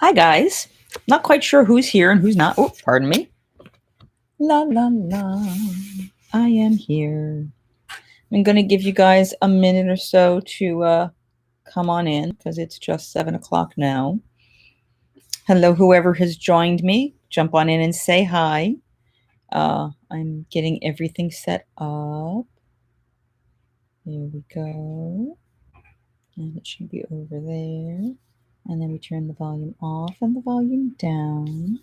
Hi, guys. Not quite sure who's here and who's not. Oh, pardon me. La, la, la. I am here. I'm going to give you guys a minute or so to come on in because it's just 7 o'clock now. Hello, whoever has joined me. Jump on in and say hi. I'm getting everything set up. There we go. And it should be over there. And then we turn the volume off and the volume down.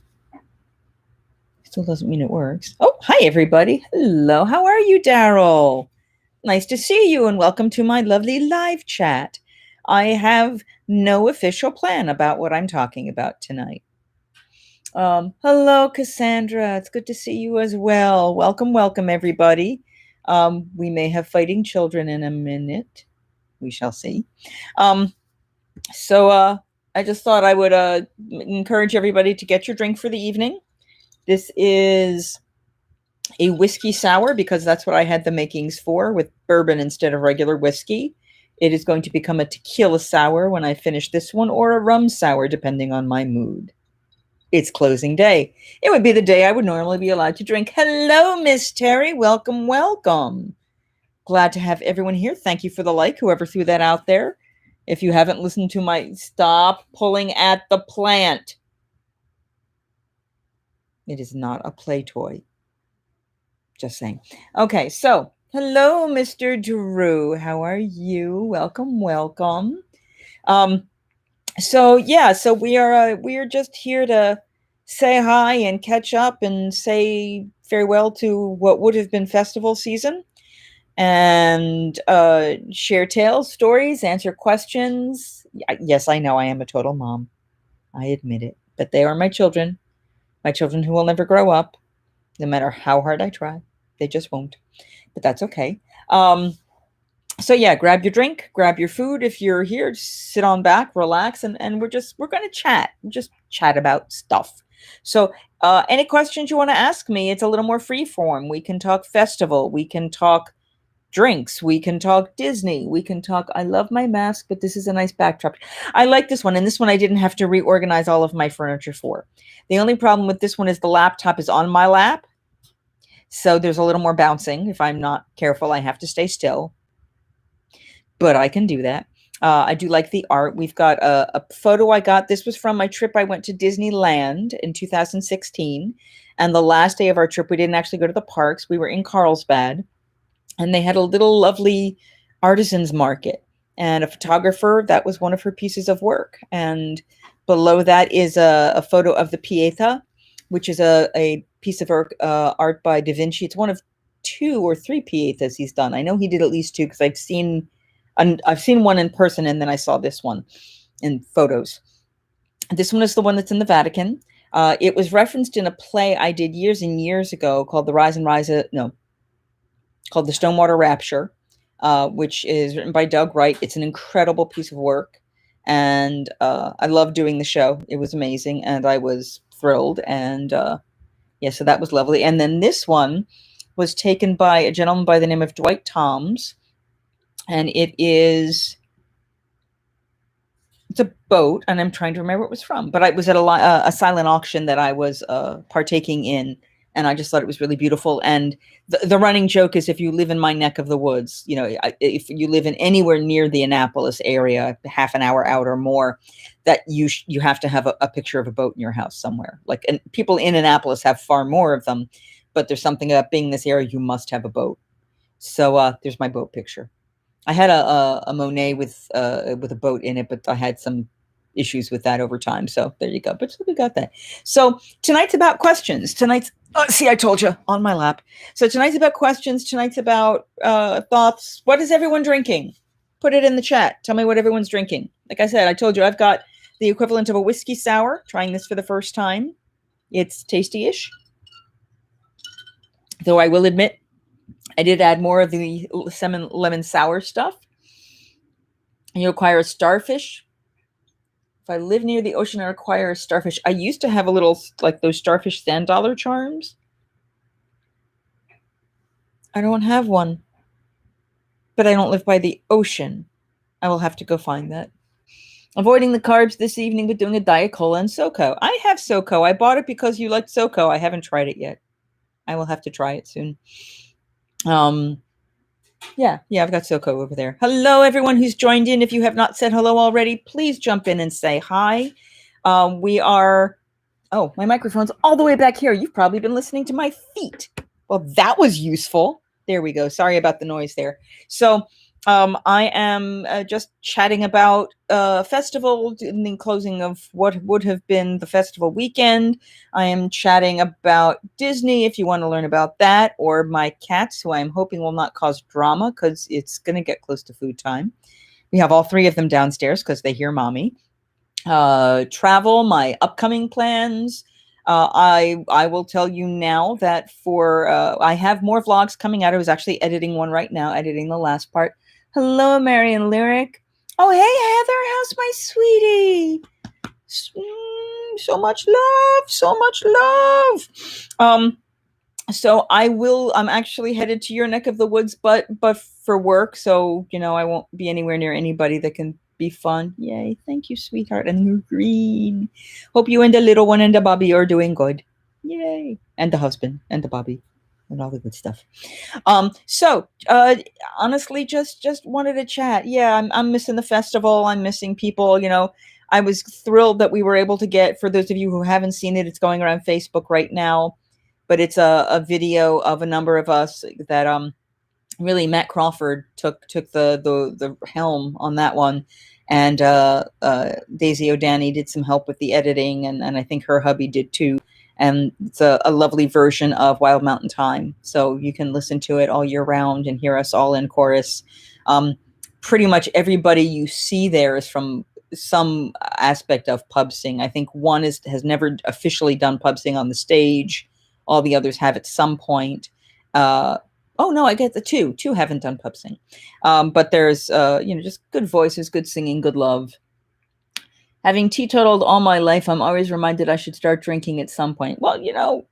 Still doesn't mean it works. Oh, hi, everybody. Hello. How are you, Daryl? Nice to see you and welcome to my lovely live chat. I have no official plan about what I'm talking about tonight. Hello, Cassandra. It's good to see you as well. Welcome, everybody. We may have fighting children in a minute. We shall see. So I just thought I would encourage everybody to get your drink for the evening. This is a whiskey sour because that's what I had the makings for, with bourbon instead of regular whiskey. It is going to become a tequila sour when I finish this one, or a rum sour, depending on my mood. It's closing day. It would be the day I would normally be allowed to drink. Hello, Miss Terry. Welcome. Glad to have everyone here. Thank you for the like, whoever threw that out there. If you haven't listened to my stop pulling at the plant. It is not a play toy. Just saying. Okay, so hello, Mr. Drew. How are you? Welcome. So we are just here to say hi and catch up and say farewell to what would have been festival season, and share tales, stories, answer questions. Yes, I know I am a total mom. I admit it, but they are my children who will never grow up, no matter how hard I try. They just won't, but that's okay. So yeah, grab your drink, grab your food. If you're here, just sit on back, relax, and we're going to just chat about stuff. So any questions you want to ask me, it's a little more free form. We can talk festival, we can talk drinks, we can talk Disney, we can talk, I love my mask, but this is a nice backdrop. I like this one, and this one I didn't have to reorganize all of my furniture for. The only problem with this one is the laptop is on my lap, so there's a little more bouncing. If I'm not careful, I have to stay still, but I can do that. I do like the art. We've got a photo I got. This was from my trip. I went to Disneyland in 2016. And the last day of our trip, we didn't actually go to the parks. We were in Carlsbad, and they had a little lovely artisans market. And a photographer, that was one of her pieces of work. And below that is a photo of the Pieta, which is a piece of art by Da Vinci. It's one of 2 or 3 Pietas he's done. I know he did at least 2 because I've seen one in person, and then I saw this one in photos. This one is the one that's in the Vatican. It was referenced in a play I did years and years ago called The Stonewater Rapture, which is written by Doug Wright. It's an incredible piece of work, and I loved doing the show. It was amazing, and I was thrilled, and so that was lovely. And then this one was taken by a gentleman by the name of Dwight Toms, and it's a boat, and I'm trying to remember where it was from, but I was at a silent auction that I was partaking in, and I just thought it was really beautiful. And the running joke is, if you live in my neck of the woods, if you live in anywhere near the Annapolis area, half an hour out or more, that you have to have a picture of a boat in your house somewhere. Like, and people in Annapolis have far more of them, but there's something about being in this area, you must have a boat. So there's my boat picture. I had a Monet with a boat in it, but I had some issues with that over time. So there you go. But we got that. So tonight's about questions. See, I told you, on my lap. So tonight's about questions. Tonight's about thoughts. What is everyone drinking? Put it in the chat. Tell me what everyone's drinking. Like I said, I told you I've got the equivalent of a whiskey sour. Trying this for the first time. It's tasty-ish. Though I will admit, I did add more of the lemon sour stuff. You acquire a starfish. If I live near the ocean, I acquire a starfish. I used to have a little, like those starfish sand dollar charms. I don't have one. But I don't live by the ocean. I will have to go find that. Avoiding the carbs this evening, but doing a Diet Cola and SoCo. I have SoCo. I bought it because you liked SoCo. I haven't tried it yet. I will have to try it soon. Yeah, I've got SoCo over there. Hello, everyone who's joined in. If you have not said hello already, please jump in and say hi. We are, oh, my microphone's all the way back here. You've probably been listening to my feet. Well, that was useful. There we go. Sorry about the noise there. So I am just chatting about festival in the closing of what would have been the festival weekend. I am chatting about Disney if you want to learn about that, or my cats, who I'm hoping will not cause drama because it's going to get close to food time. We have all three of them downstairs because they hear mommy. Travel, my upcoming plans. I will tell you now that for I have more vlogs coming out. I was actually editing one right now, editing the last part. Hello, Marion Lyric. Oh, hey, Heather, how's my sweetie? So much love, so much love. So I'm actually headed to your neck of the woods, but for work. So, I won't be anywhere near anybody that can be fun. Yay. Thank you, sweetheart. And you're green. Hope you and the little one and the Bobby are doing good. Yay. And the husband and the Bobby and all the good stuff. So honestly, just wanted to chat. Yeah, I'm missing the festival. I'm missing people. I was thrilled that we were able to get, for those of you who haven't seen it, it's going around Facebook right now, but it's a video of a number of us that really Matt Crawford took the helm on that one, and Daisy O'Danny did some help with the editing, and I think her hubby did too. And it's a lovely version of Wild Mountain Thyme, so you can listen to it all year round and hear us all in chorus. Pretty much everybody you see there is from some aspect of pub sing. I think one has never officially done pub sing on the stage. All the others have at some point. Oh no, I get the two. Two haven't done pub sing. But there's just good voices, good singing, good love. Having teetotaled all my life, I'm always reminded I should start drinking at some point. Well,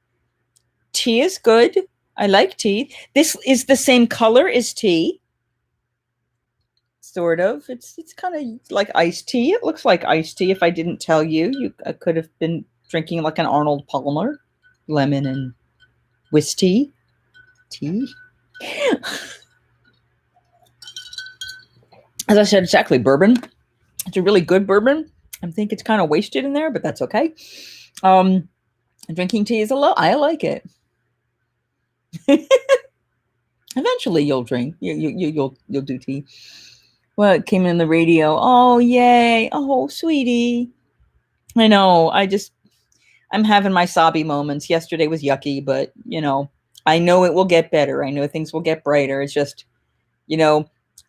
tea is good. I like tea. This is the same color as tea. Sort of. It's kind of like iced tea. It looks like iced tea. If I didn't tell you, I could have been drinking like an Arnold Palmer, lemon and whiskey tea. As I said, it's actually bourbon. It's a really good bourbon. I think it's kind of wasted in there, but that's okay. Drinking tea is I like it. Eventually, you'll drink. You'll do tea. Well, it came in the radio. Oh, yay! Oh, sweetie. I know. I'm having my sobby moments. Yesterday was yucky, but I know it will get better. I know things will get brighter. It's just,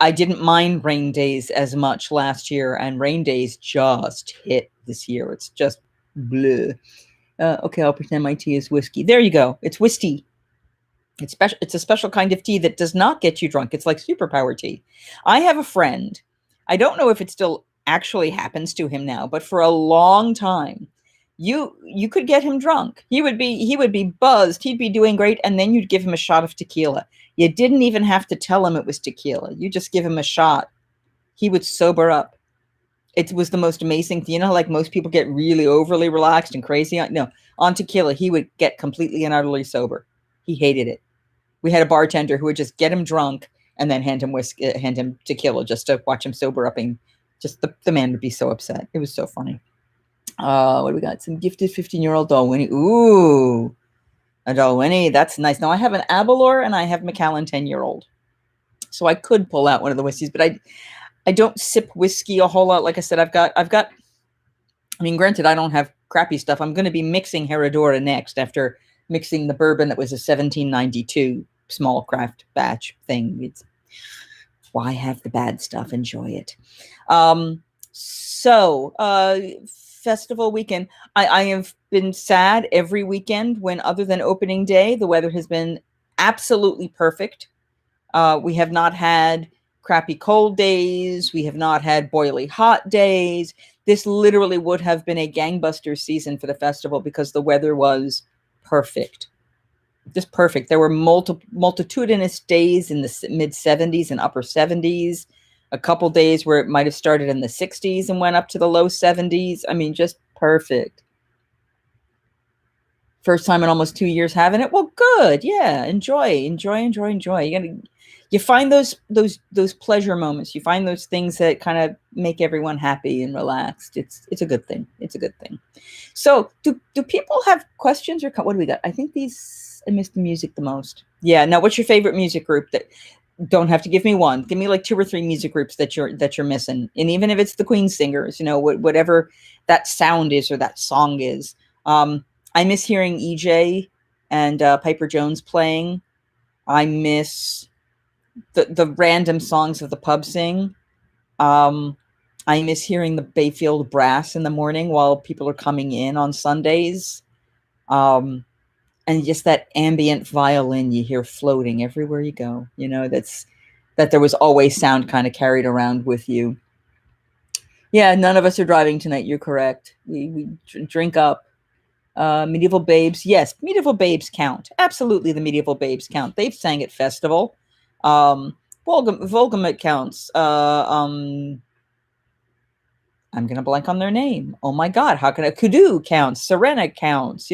I didn't mind rain days as much last year, and rain days just hit this year. It's just bleh. Okay, I'll pretend my tea is whiskey. There you go. It's whiskey. It's a special kind of tea that does not get you drunk. It's like superpower tea. I have a friend. I don't know if it still actually happens to him now, but for a long time, you could get him drunk. He would be buzzed. He'd be doing great, and then you'd give him a shot of tequila. You didn't even have to tell him it was tequila. You just give him a shot. He would sober up. It was the most amazing thing. Like most people get really overly relaxed and crazy. No, on tequila, he would get completely and utterly sober. He hated it. We had a bartender who would just get him drunk and then hand him tequila just to watch him sober up. And just the man would be so upset. It was so funny. What do we got? Some gifted 15-year-old Dalwhinnie. Ooh, a Dalwhinnie. That's nice. Now I have an Abalor and I have Macallan 10-year-old. So I could pull out one of the whiskeys, but I don't sip whiskey a whole lot. Like I said, I've got, I mean, granted, I don't have crappy stuff. I'm going to be mixing Herradura next after mixing the bourbon that was a 1792 small craft batch thing. It's why have the bad stuff? Enjoy it. Festival weekend. I have been sad every weekend when, other than opening day, the weather has been absolutely perfect. We have not had crappy cold days. We have not had boily hot days. This literally would have been a gangbuster season for the festival because the weather was perfect. Just perfect. There were multitudinous days in the mid 70s and upper 70s. a couple days where it might have started in the 60s and went up to the low 70s. I mean, just perfect. First time in almost 2 years having it. Well, good. Yeah. Enjoy. You find those pleasure moments. You find those things that kind of make everyone happy and relaxed. It's a good thing. It's a good thing. So do people have questions or what do we got? I think I missed the music the most. Yeah. Now, what's your favorite music group? That don't have to give me one. Give me like 2 or 3 music groups that you're missing. And even if it's the Queen singers, whatever that sound is or that song is. I miss hearing EJ and Piper Jones playing. I miss the random songs of the pub sing. I miss hearing the Bayfield brass in the morning while people are coming in on Sundays. And just that ambient violin you hear floating everywhere you go. That there was always sound kind of carried around with you. Yeah, none of us are driving tonight. You're correct. We drink up. Medieval Babes. Yes, Medieval Babes count. Absolutely, the Medieval Babes count. They've sang at festival. Volgamut counts. I'm going to blank on their name. Oh my God. How can Kudu counts. Serena counts.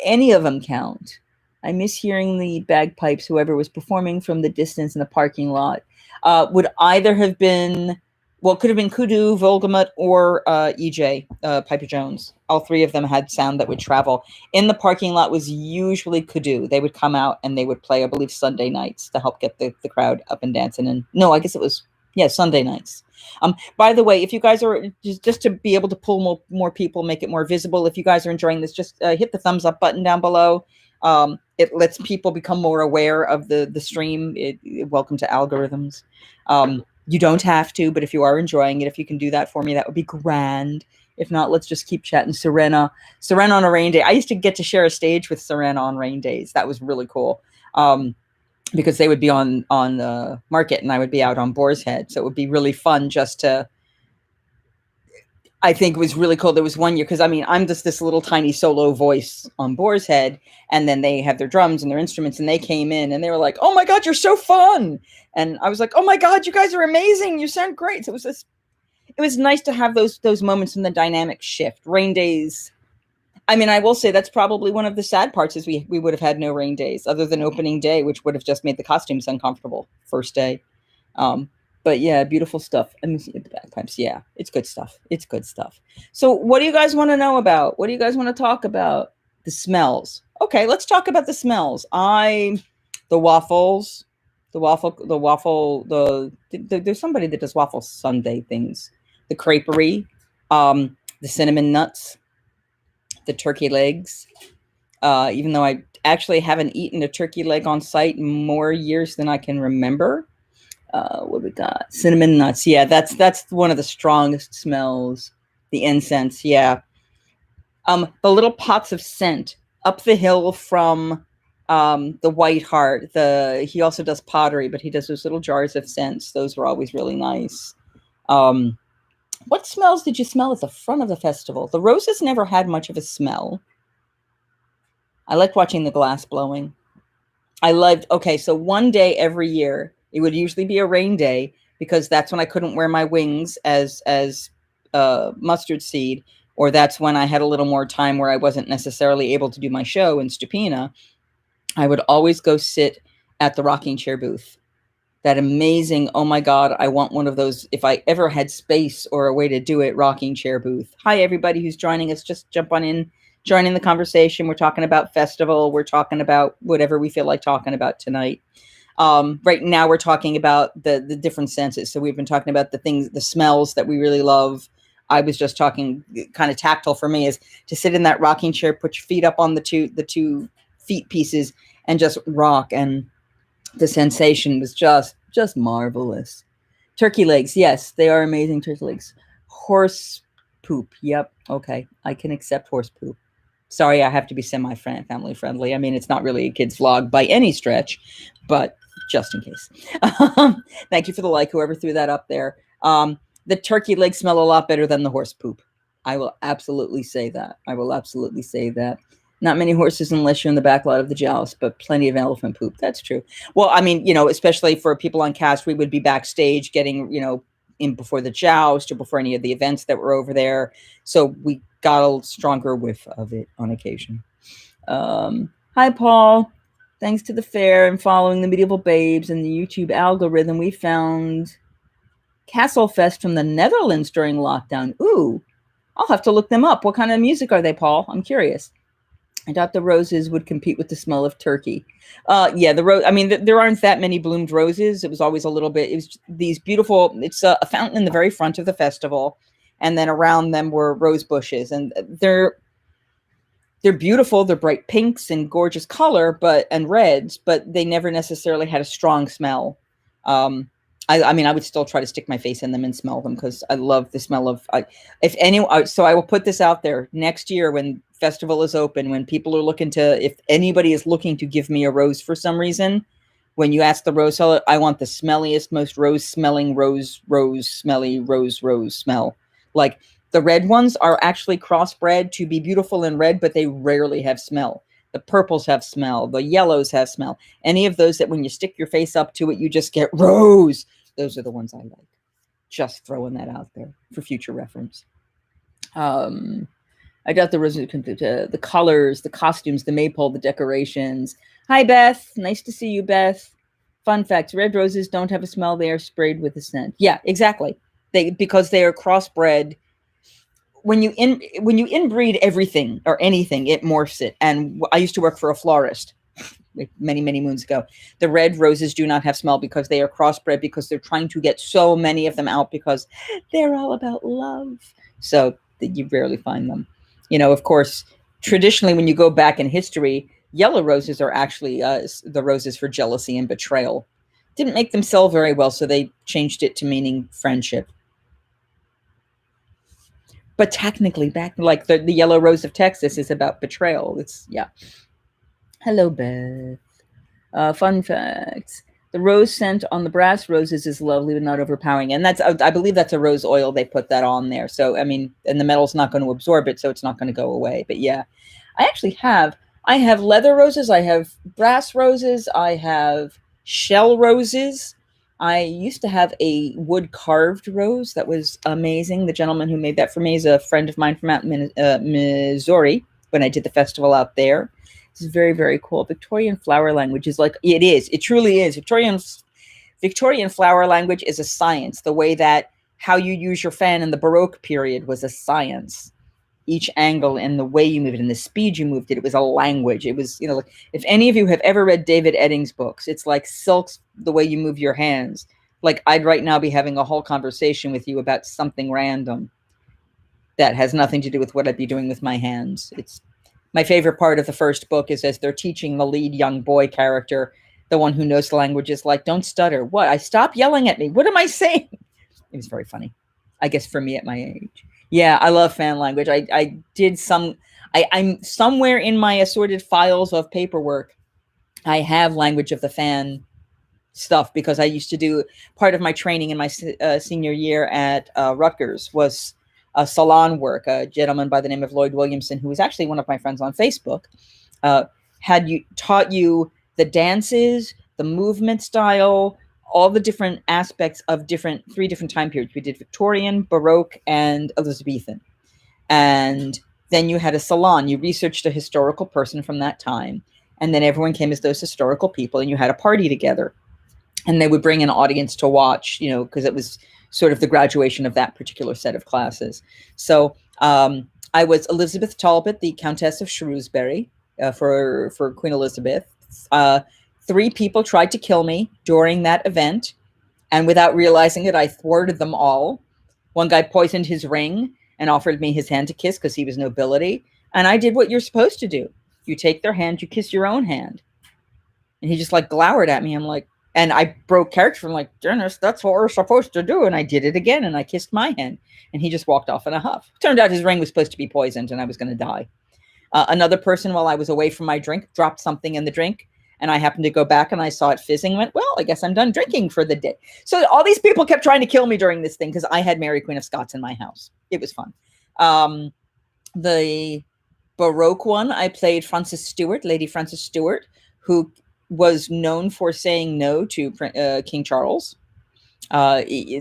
Any of them count. I miss hearing the bagpipes, whoever was performing from the distance in the parking lot. Would either have been, well, it could have been Kudu, Volgamut, or EJ, Piper Jones. All 3 of them had sound that would travel. In the parking lot was usually Kudu. They would come out and they would play, I believe, Sunday nights to help get the crowd up and dancing. And no, I guess it was, Sunday nights. By the way, if you guys are just to be able to pull more people, make it more visible, if you guys are enjoying this, just hit the thumbs up button down below. It lets people become more aware of the stream. Welcome to algorithms. You don't have to, but if you are enjoying it, if you can do that for me, that would be grand. If not, let's just keep chatting. Serena on a rain day. I used to get to share a stage with Serena on rain days. That was really cool. Because they would be on the market and I would be out on Boar's Head. So it would be really fun just to, I think it was really cool. There was one year, because I'm just this little tiny solo voice on Boar's Head, and then they have their drums and their instruments, and they came in and they were like, "Oh my God, you're so fun!" And I was like, "Oh my God, you guys are amazing! You sound great!" So it was nice to have those moments when the dynamic shift. Rain days. I will say that's probably one of the sad parts is we would have had no rain days other than opening day, which would have just made the costumes uncomfortable first day. But yeah, beautiful stuff. Let me see the bagpipes. Yeah, it's good stuff. It's good stuff. So what do you guys want to know about? What do you guys want to talk about? The smells. Okay, let's talk about the smells. The waffles, there's somebody that does waffle Sunday things. The creperie, the cinnamon nuts, the turkey legs. Even though I actually haven't eaten a turkey leg on site in more years than I can remember. What we got? Cinnamon nuts. Yeah, that's one of the strongest smells. The incense. Yeah. The little pots of scent up the hill from the White Hart. He also does pottery, but he does those little jars of scents. Those were always really nice. What smells did you smell at the front of the festival? The roses never had much of a smell. I liked watching the glass blowing. So one day every year, it would usually be a rain day because that's when I couldn't wear my wings as mustard seed, or that's when I had a little more time where I wasn't necessarily able to do my show in Stupina. I would always go sit at the rocking chair booth. That amazing, oh my God, I want one of those. If I ever had space or a way to do it, rocking chair booth. Hi, everybody who's joining us. Just jump on in, join in the conversation. We're talking about festival. We're talking about whatever we feel like talking about tonight. Right now, we're talking about the different senses. So we've been talking about the smells that we really love. I was just talking kind of tactile for me is to sit in that rocking chair, put your feet up on the two feet pieces and just rock. And the sensation was just marvelous. Turkey legs. Yes, they are amazing turkey legs. Horse poop. Yep. Okay. I can accept horse poop. Sorry, I have to be semi-family friendly. It's not really a kid's vlog by any stretch, but just in case. Thank you for the like, whoever threw that up there. The turkey legs smell a lot better than the horse poop. I will absolutely say that. Not many horses unless you're in the back lot of the joust, but plenty of elephant poop. That's true. Well, I mean, especially for people on cast, we would be backstage getting, in before the joust or before any of the events that were over there. So we got a stronger whiff of it on occasion. Hi, Paul. Thanks to the fair and following the Medieval Babes and the YouTube algorithm, we found Castlefest from the Netherlands during lockdown. Ooh, I'll have to look them up. What kind of music are they, Paul? I'm curious. I thought the roses would compete with the smell of turkey. Yeah, the rose. I mean, there aren't that many bloomed roses. It was always a little bit. It was these beautiful. It's a fountain in the very front of the festival, and then around them were rose bushes, and they're beautiful. They're bright pinks and gorgeous color, and reds, but they never necessarily had a strong smell. I mean, I would still try to stick my face in them and smell them because I love the smell of. So I will put this out there next year when festival is open, when people are looking to, if anybody is looking to give me a rose for some reason, when you ask the rose seller, I want the smelliest, most rose smelling smelly rose smell. Like the red ones are actually crossbred to be beautiful in red, but they rarely have smell. The purples have smell. The yellows have smell. Any of those that when you stick your face up to it, you just get rose. Those are the ones I like. Just throwing that out there for future reference. I got the colors, the costumes, the maypole, the decorations. Hi, Beth. Nice to see you, Beth. Fun facts: red roses don't have a smell; they are sprayed with a scent. Yeah, exactly. Because they are crossbred. When you inbreed everything or anything, it morphs it. And I used to work for a florist many, many moons ago. The red roses do not have smell because they are crossbred, because they're trying to get so many of them out because they're all about love. So you rarely find them. Of course, traditionally, when you go back in history, yellow roses are actually the roses for jealousy and betrayal. Didn't make them sell very well, so they changed it to meaning friendship. But technically, back like the yellow rose of Texas is about betrayal. Yeah. Hello, Beth. Fun facts. The rose scent on the brass roses is lovely but not overpowering. And I believe that's a rose oil. They put that on there. So, I mean, and the metal's not going to absorb it, so it's not going to go away. But yeah, I have leather roses. I have brass roses. I have shell roses. I used to have a wood carved rose that was amazing. The gentleman who made that for me is a friend of mine from out in Missouri when I did the festival out there. It's very, very cool. Victorian flower language is it truly is. Victorian flower language is a science. The way that how you use your fan in the Baroque period was a science. Each angle and the way you move it and the speed you moved it was a language. It was, if any of you have ever read David Eddings' books, it's like silks, the way you move your hands. Like I'd right now be having a whole conversation with you about something random that has nothing to do with what I'd be doing with my hands. It's my favorite part of the first book is as they're teaching the lead young boy character, the one who knows the language, is like, don't stutter. What? I stop yelling at me. What am I saying? It was very funny. I guess for me at my age. Yeah, I love fan language. I'm somewhere in my assorted files of paperwork. I have language of the fan stuff because I used to do part of my training in my senior year at Rutgers was salon work. A gentleman by the name of Lloyd Williamson, who was actually one of my friends on Facebook, taught you the dances, the movement style, all the different aspects of three different time periods. We did Victorian, Baroque, and Elizabethan. And then you had a salon. You researched a historical person from that time. And then everyone came as those historical people, and you had a party together. And they would bring an audience to watch, because it was sort of the graduation of that particular set of classes. So I was Elizabeth Talbot, the Countess of Shrewsbury, for Queen Elizabeth. 3 people tried to kill me during that event, and without realizing it, I thwarted them all. One guy poisoned his ring and offered me his hand to kiss because he was nobility, and I did what you're supposed to do. You take their hand, you kiss your own hand. And he just glowered at me. I'm like, and I broke character from Dennis, that's what we're supposed to do. And I did it again, and I kissed my hand, and he just walked off in a huff. Turned out his ring was supposed to be poisoned, and I was going to die. Another person, while I was away from my drink, dropped something in the drink, and I happened to go back, and I saw it fizzing, and went, well, I guess I'm done drinking for the day. So all these people kept trying to kill me during this thing because I had Mary Queen of Scots in my house. It was fun. Baroque one, I played Frances Stewart, Lady Frances Stewart, who was known for saying no to King Charles. He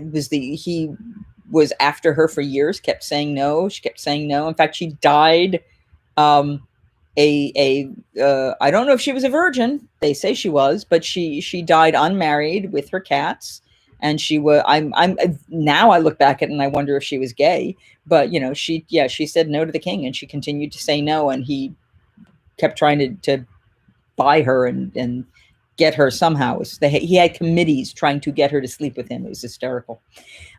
was after her for years, kept saying no. She kept saying no. In fact, she died. Um, I don't know if she was a virgin. They say she was, but she died unmarried with her cats. And she was. I'm now I look back at it and I wonder if she was gay. But she said no to the king, and she continued to say no, and he kept trying to buy her and get her somehow. He had committees trying to get her to sleep with him. It was hysterical.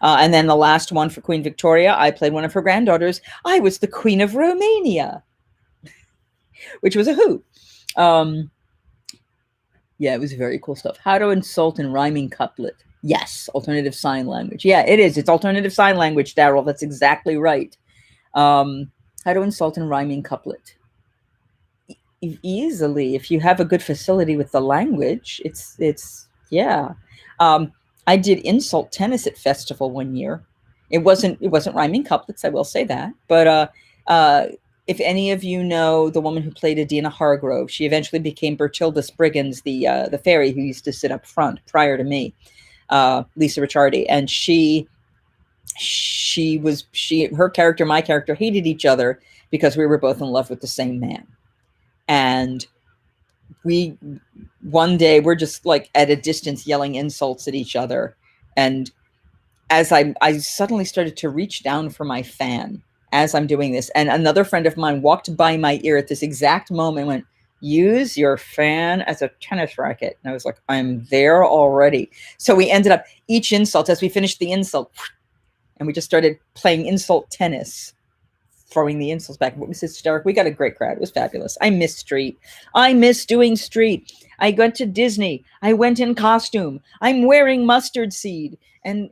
And then the last one for Queen Victoria, I played one of her granddaughters. I was the Queen of Romania, which was a hoot. Yeah, it was very cool stuff. How to insult in rhyming couplet. Yes, alternative sign language. Yeah, it is. It's alternative sign language, Daryl. That's exactly right. How to insult in rhyming couplet. Easily, if you have a good facility with the language, yeah. I did insult tennis at festival one year. It wasn't rhyming couplets, I will say that. But if any of you know the woman who played Adina Hargrove, she eventually became Bertilda Spriggans, the fairy who used to sit up front prior to me, Lisa Ricciardi, and her character, my character, hated each other because we were both in love with the same man. And one day we're just like at a distance yelling insults at each other. And as I suddenly started to reach down for my fan as I'm doing this. And another friend of mine walked by my ear at this exact moment and went, "Use your fan as a tennis racket." And I was like, I'm there already. So we ended up each insult, as we finished the insult, and we just started playing insult tennis, throwing the insults back. It was hysterical. We got a great crowd. It was fabulous. I miss street. I miss doing street. I went to Disney. I went in costume. I'm wearing mustard seed. And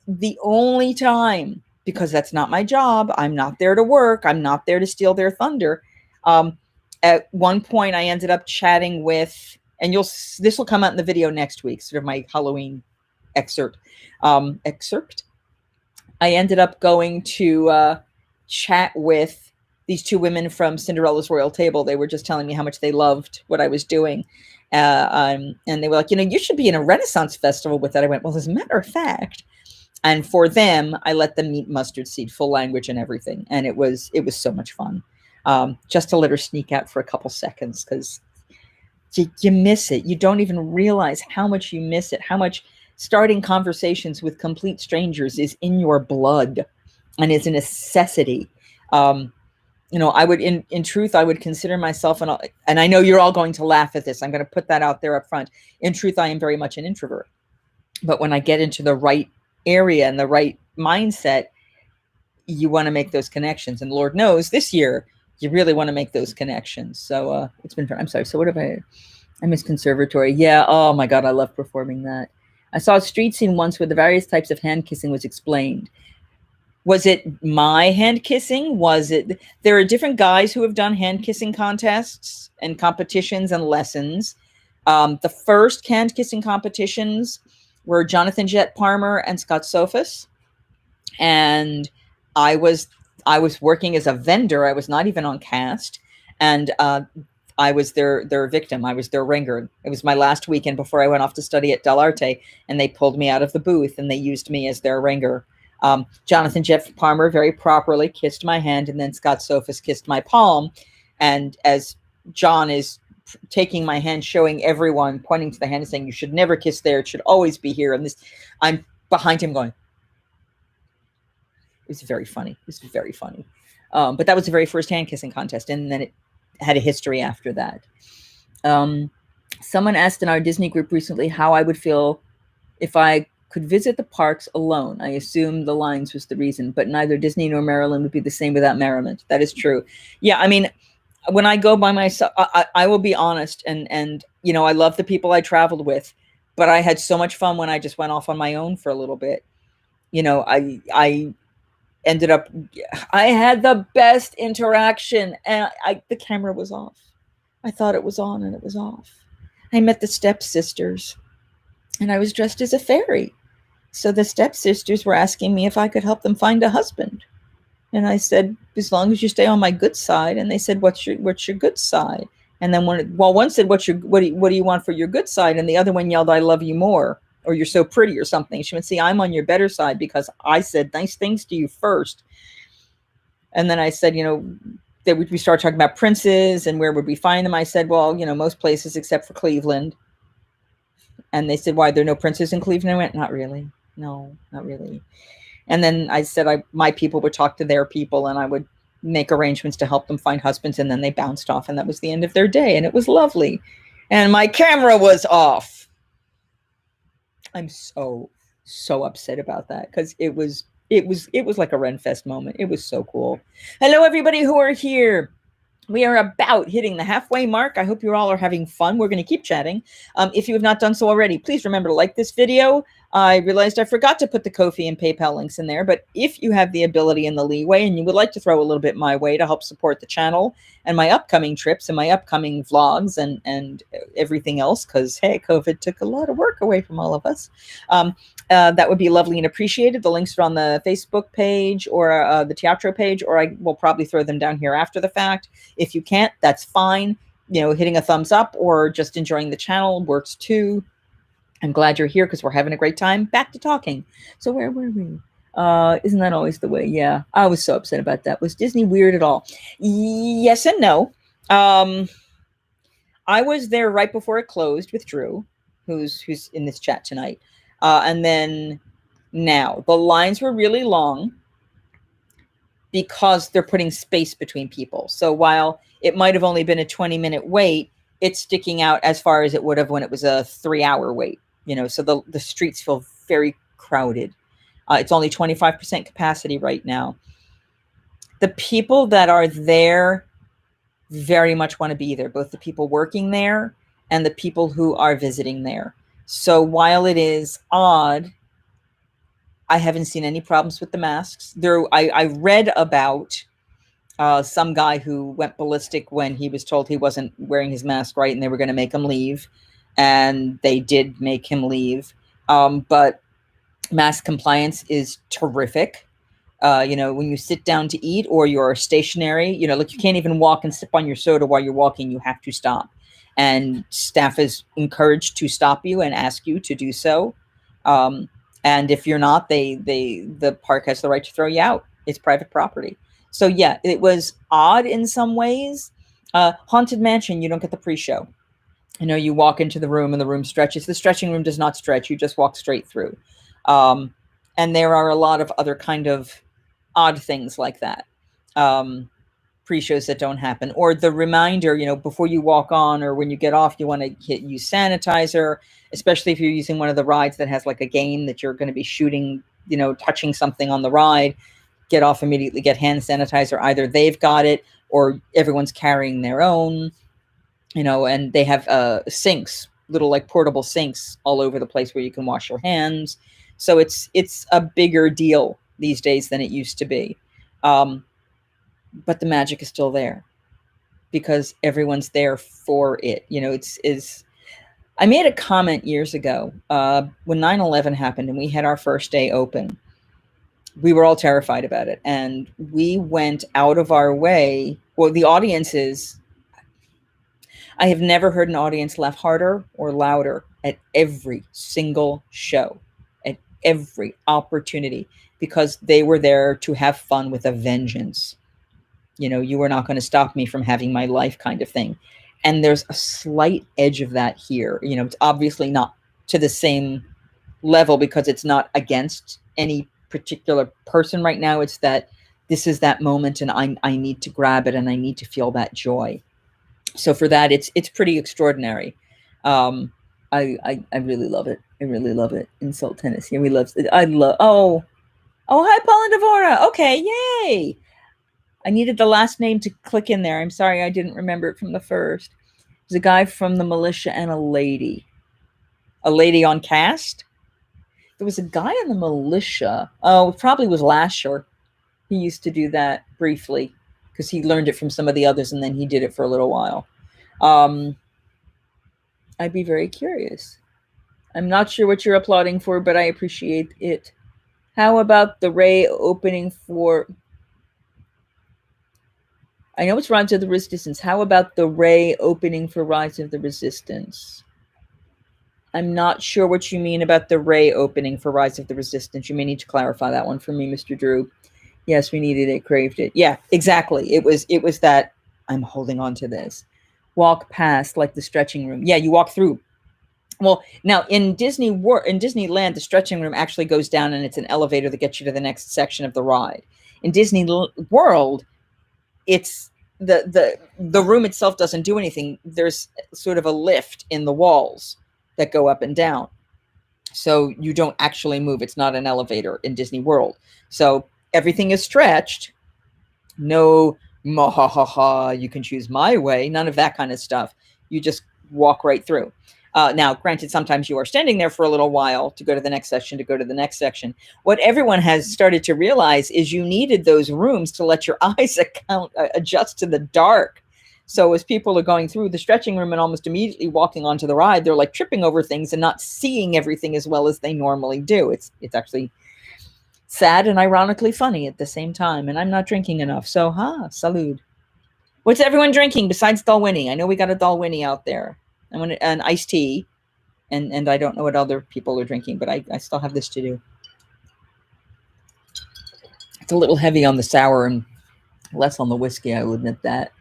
the only time, because that's not my job, I'm not there to work, I'm not there to steal their thunder. At one point I ended up chatting with, and this will come out in the video next week, sort of my Halloween excerpt. I ended up going to chat with these two women from Cinderella's Royal Table. They were just telling me how much they loved what I was doing. And they were like, you should be in a Renaissance festival with that. I went, well, as a matter of fact. And for them, I let them meet Mustard Seed, full language and everything. And it was so much fun. Just to let her sneak out for a couple seconds, because you miss it. You don't even realize how much you miss it, how much starting conversations with complete strangers is in your blood and is a necessity. I would, in truth, I would consider myself, and I know you're all going to laugh at this. I'm going to put that out there up front. In truth, I am very much an introvert. But when I get into the right area and the right mindset, you want to make those connections. And Lord knows this year, you really want to make those connections. So it's been fun. I'm sorry. So what have I miss conservatory. Yeah. Oh my God. I love performing that. I saw a street scene once where the various types of hand kissing was explained. Was it my hand kissing? There are different guys who have done hand kissing contests and competitions and lessons. The first hand kissing competitions were Jonathan Jett Palmer and Scott Sophus. And I was working as a vendor. I was not even on cast. And I was their victim. I was their ringer. It was my last weekend before I went off to study at Del Arte, and they pulled me out of the booth and they used me as their ringer. Jonathan Jeff Palmer very properly kissed my hand, and then Scott Sophus kissed my palm. And as John is taking my hand, showing everyone, pointing to the hand and saying, "You should never kiss there. It should always be here." And this, I'm behind him going, it was very funny. It was very funny. But that was the very first hand kissing contest. And then it had a history after that. Someone asked in our Disney group recently how I would feel if I could visit the parks alone. I assume the lines was the reason, but neither Disney nor Maryland would be the same without merriment. That is true. Yeah, I mean, when I go by myself, I will be honest, and I love the people I traveled with, but I had so much fun when I just went off on my own for a little bit. I ended up, I had the best interaction, and the camera was off. I thought it was on, and it was off. I met the stepsisters, and I was dressed as a fairy. So the stepsisters were asking me if I could help them find a husband. And I said, as long as you stay on my good side. And they said, what's your good side? And then one said, what do you want for your good side? And the other one yelled, I love you more, or you're so pretty or something. She went, see, I'm on your better side because I said nice things to you first. And then I said, that we started talking about princes and where would we find them. I said, well, most places except for Cleveland. And they said, why, there are no princes in Cleveland? I went, not really. No, not really. And then I said my people would talk to their people and I would make arrangements to help them find husbands. And then they bounced off and that was the end of their day. And it was lovely. And my camera was off. I'm so upset about that because it was like a Rennfest moment. It was so cool. Hello, everybody who are here. We are about hitting the halfway mark. I hope you all are having fun. We're going to keep chatting. If you have not done so already, please remember to like this video. I realized I forgot to put the Ko-fi and PayPal links in there, but if you have the ability and the leeway and you would like to throw a little bit my way to help support the channel and my upcoming trips and my upcoming vlogs and everything else, because, hey, COVID took a lot of work away from all of us, that would be lovely and appreciated. The links are on the Facebook page or the Teatro page, or I will probably throw them down here after the fact. If you can't, that's fine. Hitting a thumbs up or just enjoying the channel works too. I'm glad you're here because we're having a great time. Back to talking. So where were we? Isn't that always the way? Yeah, I was so upset about that. Was Disney weird at all? Yes and no. I was there right before it closed with Drew, who's in this chat tonight. And then now the lines were really long because they're putting space between people. So while it might have only been a 20-minute wait, it's sticking out as far as it would have when it was a 3-hour wait. So the streets feel very crowded. It's only 25% capacity right now. The people that are there very much want to be there, both the people working there and the people who are visiting there. So while it is odd, I haven't seen any problems with the masks. I read about some guy who went ballistic when he was told he wasn't wearing his mask right and they were going to make him leave. And they did make him leave. But mask compliance is terrific. When you sit down to eat or you're stationary, like you can't even walk and sip on your soda while you're walking. You have to stop. And staff is encouraged to stop you and ask you to do so. And if you're not, the park has the right to throw you out. It's private property. So yeah, it was odd in some ways. Haunted Mansion, you don't get the pre-show. You walk into the room and the room stretches. The stretching room does not stretch. You just walk straight through. And there are a lot of other kind of odd things like that. Pre-shows that don't happen, or the reminder, before you walk on or when you get off, you want to use sanitizer, especially if you're using one of the rides that has like a game that you're going to be shooting, touching something on the ride. Get off immediately, get hand sanitizer. Either they've got it or everyone's carrying their own, and they have sinks, little like portable sinks all over the place where you can wash your hands. So it's a bigger deal these days than it used to be. But the magic is still there because everyone's there for it. I made a comment years ago when 9/11 happened and we had our first day open. We were all terrified about it. And we went out of our way. Well, the audiences, I have never heard an audience laugh harder or louder at every single show, at every opportunity, because they were there to have fun with a vengeance. You were not going to stop me from having my life kind of thing. And there's a slight edge of that here. It's obviously not to the same level because it's not against any particular person right now. It's that this is that moment and I need to grab it and I need to feel that joy. So for that, it's pretty extraordinary. I really love it. I really love it. Insult Tennessee. We love it. Oh, hi, Paul and Devora. Okay, yay. I needed the last name to click in there. I'm sorry, I didn't remember it from the first. There's a guy from the militia and a lady. A lady on cast? There was a guy in the militia. Oh, it probably was Lasher. He used to do that briefly because he learned it from some of the others and then he did it for a little while. I'd be very curious. I'm not sure what you're applauding for, but I appreciate it. How about the Ray opening for... I know it's Rise of the Resistance. How about the Ray opening for Rise of the Resistance? I'm not sure what you mean about the Ray opening for Rise of the Resistance. You may need to clarify that one for me, Mr. Drew. Yes, we needed it, craved it. Yeah, exactly. It was that I'm holding on to this. Walk past like the stretching room. Yeah, you walk through. Well, now in Disneyland, the stretching room actually goes down and it's an elevator that gets you to the next section of the ride. In Disney World, it's the room itself doesn't do anything. There's sort of a lift in the walls that go up and down. So you don't actually move. It's not an elevator in Disney World. So everything is stretched. No, ha ha ha, you can choose my way. None of that kind of stuff. You just walk right through. Now, granted, sometimes you are standing there for a little while to go to the next section, to go to the next section. What everyone has started to realize is you needed those rooms to let your eyes adjust to the dark. So as people are going through the stretching room and almost immediately walking onto the ride, they're like tripping over things and not seeing everything as well as they normally do. It's actually sad and ironically funny at the same time. And I'm not drinking enough. So, salud. What's everyone drinking besides Dalwhinnie? I know we got a Dalwhinnie out there. I want an iced tea. And I don't know what other people are drinking, but I still have this to do. It's a little heavy on the sour and less on the whiskey, I will admit that.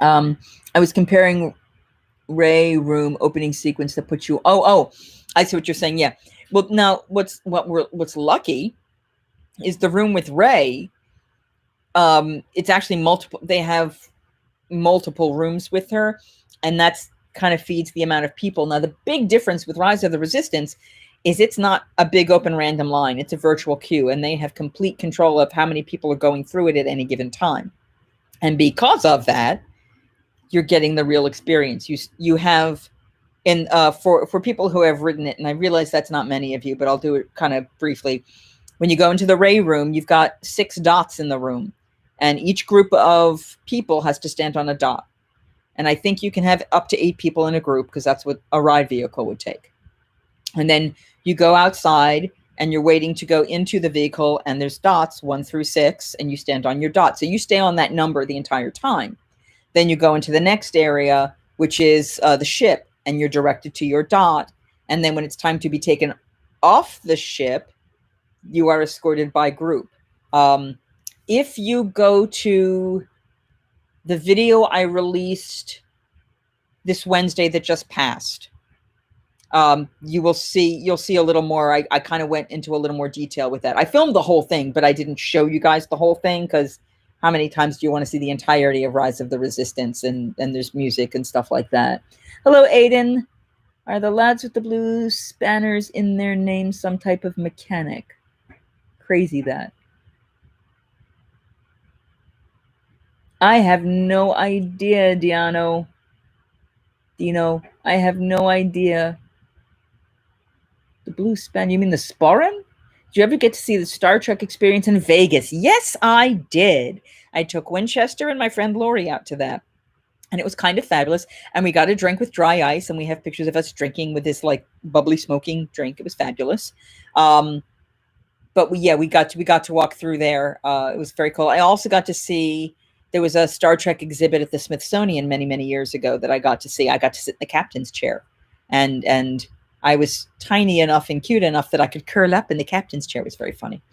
I was comparing Ray room opening sequence that puts you. Oh, I see what you're saying. Yeah. Well, now what's lucky is the room with Ray. It's actually multiple. They have multiple rooms with her, and that's kind of feeds the amount of people. Now, the big difference with Rise of the Resistance is it's not a big open random line. It's a virtual queue, and they have complete control of how many people are going through it at any given time. And because of that, you're getting the real experience. You have, and for people who have ridden it, and I realize that's not many of you, but I'll do it kind of briefly. When you go into the Ray room, you've got 6 dots in the room, and each group of people has to stand on a dot. And I think you can have up to 8 people in a group because that's what a ride vehicle would take. And then you go outside and you're waiting to go into the vehicle, and there's dots 1 through 6, and you stand on your dot. So you stay on that number the entire time. Then you go into the next area, which is the ship, and you're directed to your dot. And then when it's time to be taken off the ship, you are escorted by group. If you go to the video I released this Wednesday that just passed, you'll see a little more. I kind of went into a little more detail with that. I filmed the whole thing, but I didn't show you guys the whole thing because how many times do you want to see the entirety of Rise of the Resistance? And there's music and stuff like that. Hello, Aiden. Are the lads with the blue spanners in their name some type of mechanic? Crazy that. I have no idea, Dino. I have no idea. The blue span, you mean the Sporran? Did you ever get to see the Star Trek experience in Vegas? Yes, I did. I took Winchester and my friend Lori out to that. And it was kind of fabulous. And we got a drink with dry ice, and we have pictures of us drinking with this like bubbly smoking drink. It was fabulous. But we got to walk through there. It was very cool. I also got to see, there was a Star Trek exhibit at the Smithsonian many, many years ago that I got to see. I got to sit in the captain's chair, and I was tiny enough and cute enough that I could curl up in the captain's chair. It was very funny.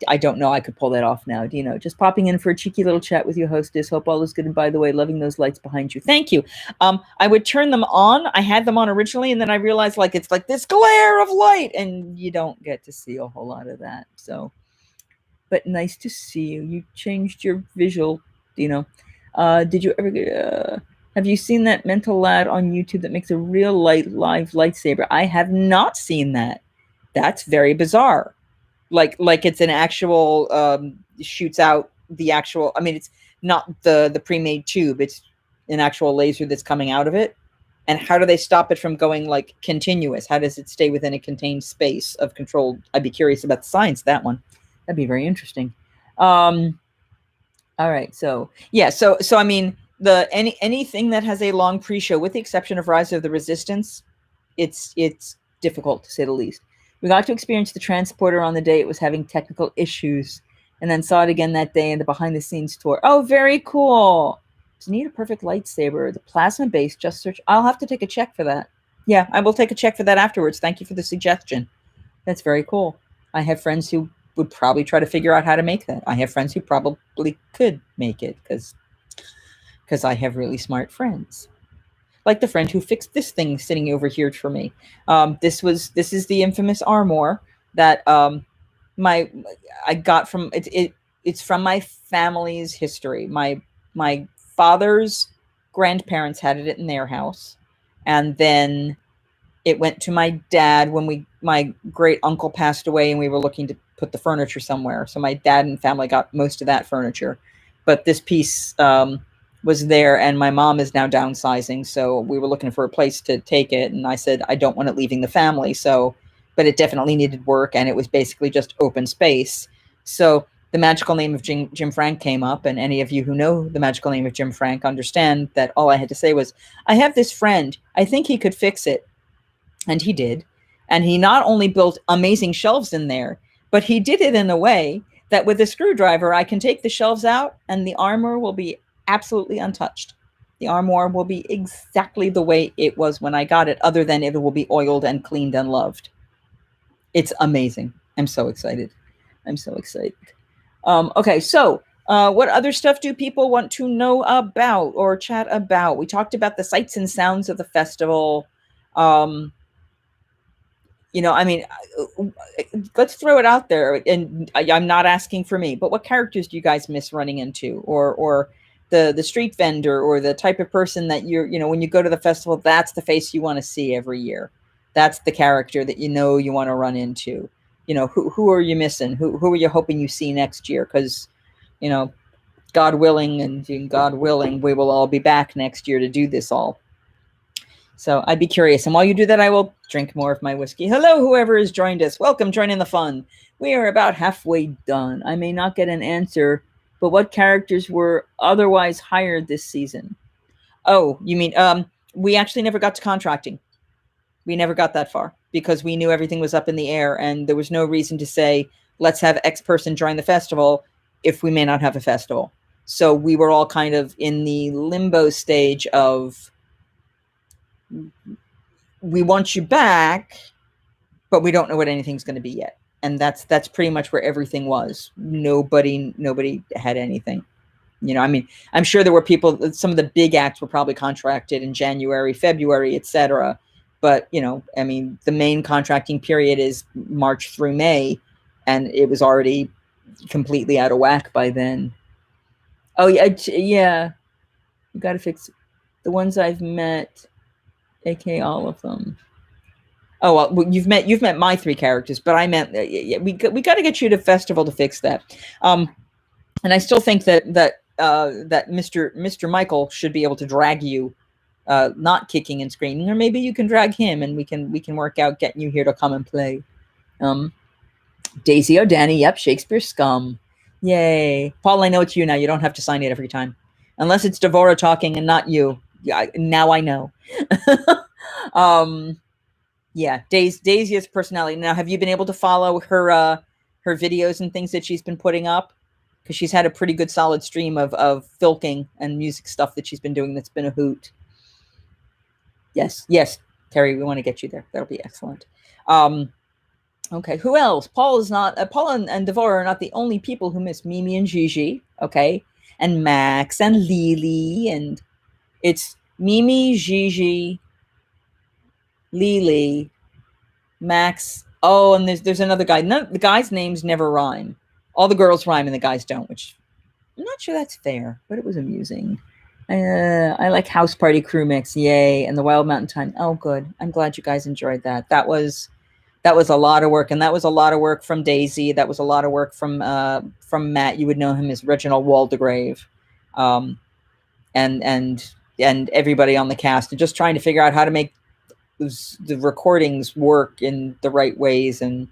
I don't know I could pull that off now. Dino, just popping in for a cheeky little chat with your hostess. Hope all is good. And by the way, loving those lights behind you. Thank you. I would turn them on. I had them on originally, and then I realized like it's like this glare of light, and you don't get to see a whole lot of that. So, but nice to see you. You changed your visual, Dino. Did you ever have you seen that mental lad on YouTube that makes a real live lightsaber? I have not seen that. That's very bizarre. Like it's an actual shoots out the actual. I mean, it's not the pre-made tube. It's an actual laser that's coming out of it. And how do they stop it from going like continuous? How does it stay within a contained space of control? I'd be curious about the science of that one. That'd be very interesting. All right, so yeah, so I mean, anything that has a long pre-show, with the exception of Rise of the Resistance, it's difficult to say the least. We got to experience the transporter on the day it was having technical issues. and then saw it again that day in the behind the scenes tour. Oh, very cool. To need a perfect lightsaber, the plasma base, just search. I'll have to take a check for that. Yeah, I will take a check for that afterwards. Thank you for the suggestion. That's very cool. I have friends who would probably try to figure out how to make that. I have friends who probably could make it because I have really smart friends. Like the friend who fixed this thing sitting over here for me. This is the infamous armoire that my I got from it's from my family's history. My father's grandparents had it in their house, and then it went to my dad when my great uncle passed away and we were looking to put the furniture somewhere. So my dad and family got most of that furniture, but this piece was there, and my mom is now downsizing, so we were looking for a place to take it, and I said I don't want it leaving the family. So, but it definitely needed work, and it was basically just open space. So the magical name of Jim Frank came up, and any of you who know the magical name of Jim Frank understand that all I had to say was, I have this friend, I think he could fix it. And he did. And he not only built amazing shelves in there, but he did it in a way that with a screwdriver, I can take the shelves out and the armor will be absolutely untouched. The armoire will be exactly the way it was when I got it, other than it will be oiled and cleaned and loved. It's amazing. I'm so excited. I'm so excited. Okay, so what other stuff do people want to know about or chat about? We talked about the sights and sounds of the festival. You know, I mean, let's throw it out there. And I'm not asking for me, but what characters do you guys miss running into, or the street vendor, or the type of person that you know, when you go to the festival, that's the face you want to see every year. That's the character that you know you want to run into. You know, who are you missing? Who are you hoping you see next year? Because, you know, God willing, and God willing, we will all be back next year to do this all. So I'd be curious. And while you do that, I will drink more of my whiskey. Hello, whoever has joined us. Welcome, join in the fun. We are about halfway done. I may not get an answer, but what characters were otherwise hired this season? Oh, you mean, we actually never got to contracting. We never got that far because we knew everything was up in the air, and there was no reason to say, let's have X person join the festival if we may not have a festival. So we were all kind of in the limbo stage of, we want you back, but we don't know what anything's going to be yet. And that's pretty much where everything was. Nobody had anything. You know, I mean, I'm sure there were people, some of the big acts were probably contracted in January, February, etc. But, you know, I mean, the main contracting period is March through May, and it was already completely out of whack by then. Oh, yeah. You got to fix the ones I've met, aka all of them. Oh, well, you've met my three characters, but I meant we got to get you to festival to fix that. And I still think that Mr. Michael should be able to drag you, not kicking and screaming, or maybe you can drag him, and we can work out getting you here to come and play. Daisy O'Danny, yep, Shakespeare scum, yay, Paul. I know it's you now. You don't have to sign it every time, unless it's Devora talking and not you. Yeah, now I know. Yeah, Daisy's personality. Now, have you been able to follow her videos and things that she's been putting up? Because she's had a pretty good solid stream of filking and music stuff that she's been doing that's been a hoot. Yes, Terry, we want to get you there. That'll be excellent. Okay, who else? Paul and Devora are not the only people who miss Mimi and Gigi, okay? And Max and Lily, and it's Mimi, Gigi, Lily, Max. Oh, and there's another guy. The guys' names never rhyme. All the girls rhyme and the guys don't, which I'm not sure that's fair, but it was amusing. I like House Party Crew Mix, yay, and the Wild Mountain Time. Oh, good. I'm glad you guys enjoyed that. That was a lot of work, and that was a lot of work from Daisy. That was a lot of work from Matt. You would know him as Reginald Waldegrave, and everybody on the cast, and just trying to figure out how to make the recordings work in the right ways, and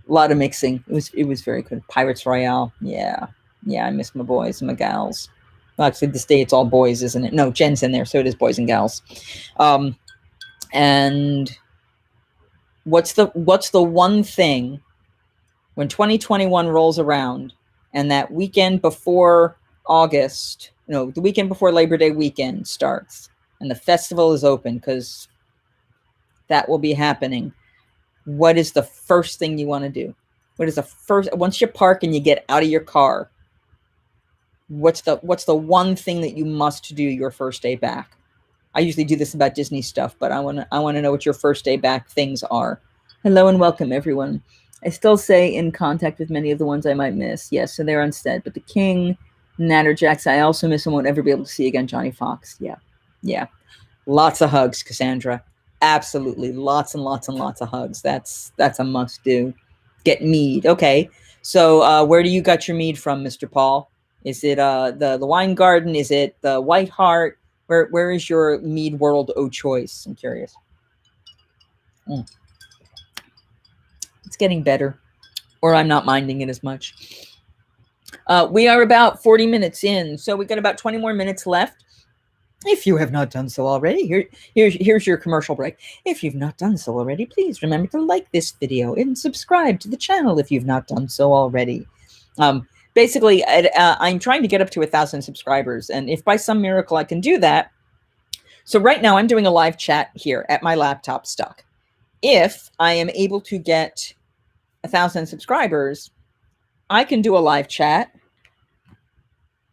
a lot of mixing. It was very good. Pirates Royale, yeah, I miss my boys and my gals. Well, actually, this day it's all boys, isn't it? No, Jen's in there, so it is boys and gals. And what's the one thing when 2021 rolls around And that weekend before August, the weekend before Labor Day weekend starts, and the festival is open, because that will be happening. What is the first thing you want to do? What is the first, once you park and you get out of your car, what's the one thing that you must do your first day back? I usually do this about Disney stuff, but I want to know what your first day back things are. Hello and welcome, everyone. I still say in contact with many of the ones I might miss. Yes, so they're unstead. But the King, Natterjacks, I also miss and won't ever be able to see again. Johnny Fox. Yeah. Yeah. Lots of hugs, Cassandra. Absolutely. Lots and lots and lots of hugs. That's a must do. Get mead. Okay. So where do you got your mead from, Mr. Paul? Is it the Wine Garden? Is it the White Hart? Where is your mead world o' choice? I'm curious. It's getting better, or I'm not minding it as much. We are about 40 minutes in, so we've got about 20 more minutes left. If you have not done so already, here's your commercial break. If you've not done so already, please remember to like this video and subscribe to the channel if you've not done so already. Basically, I'm trying to get up to 1,000 subscribers, and if by some miracle I can do that. So right now I'm doing a live chat here at my laptop stuck. If I am able to get 1,000 subscribers, I can do a live chat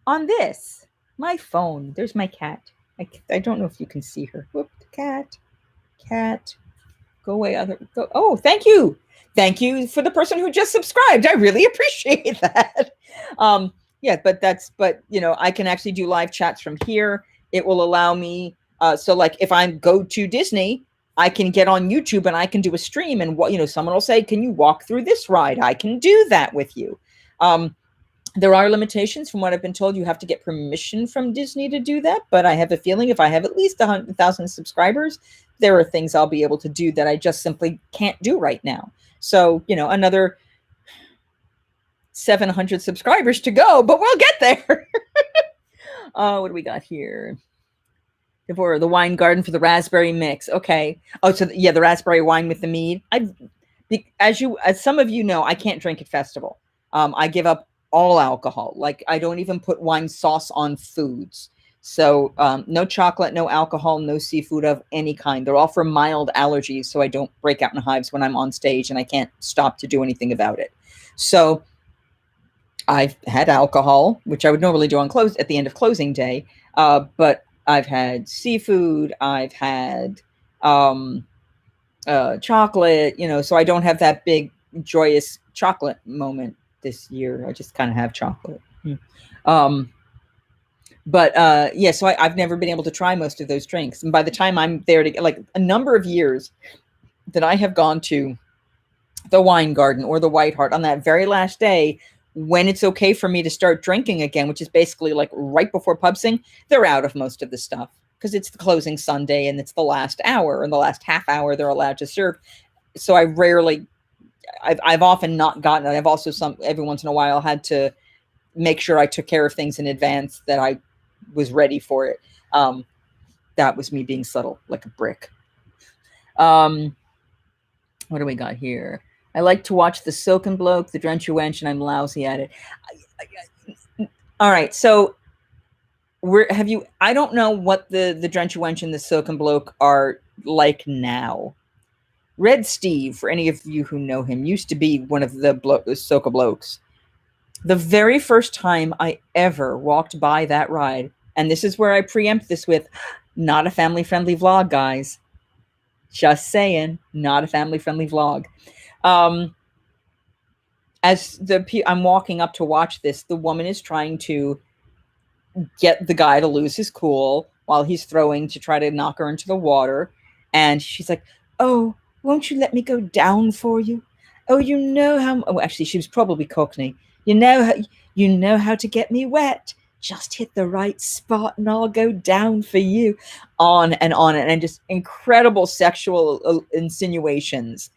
on this, my phone. There's my cat. I don't know if you can see her. Whoop, cat, go away. Go. Oh, thank you. Thank you for the person who just subscribed. I really appreciate that. Yeah, but I can actually do live chats from here. It will allow me. So like if I go to Disney, I can get on YouTube and I can do a stream, and someone will say, can you walk through this ride? I can do that with you. There are limitations from what I've been told. You have to get permission from Disney to do that. But I have a feeling if I have at least 100,000 subscribers, there are things I'll be able to do that I just simply can't do right now. So, another 700 subscribers to go, but we'll get there. What do we got here? For the Wine Garden for the raspberry mix. Okay. Oh, so the raspberry wine with the mead. As some of you know, I can't drink at festival. I give up all alcohol. Like I don't even put wine sauce on foods. So no chocolate, no alcohol, no seafood of any kind. They're all for mild allergies, so I don't break out in hives when I'm on stage and I can't stop to do anything about it. So I've had alcohol, which I would normally do at the end of closing day, but I've had seafood, I've had chocolate, so I don't have that big joyous chocolate moment this year. I just kind of have chocolate. So I've never been able to try most of those drinks. And by the time I'm there to get, like, a number of years that I have gone to the Wine Garden or the White Hart on that very last day, when it's okay for me to start drinking again, which is basically like right before pub sing, they're out of most of the stuff because it's the closing Sunday and it's the last hour and the last half hour they're allowed to serve. So I've often not gotten it. I've also every once in a while had to make sure I took care of things in advance, that I was ready for it. That was me being subtle like a brick. What do we got here? I like to watch the Silken Bloke, the Drench You Wench, and I'm lousy at it. All right, so I don't know what the Drench You Wench and the Silken Bloke are like now. Red Steve, for any of you who know him, used to be one of the Soca Blokes. The very first time I ever walked by that ride, and this is where I preempt this with, not a family-friendly vlog, guys. Just saying, not a family-friendly vlog. As I'm walking up to watch this, the woman is trying to get the guy to lose his cool while he's throwing to try to knock her into the water. And she's like, oh, won't you let me go down for you? Oh, you know how... Oh, actually, she was probably Cockney. You know how to get me wet. Just hit the right spot and I'll go down for you. On, and just incredible sexual insinuations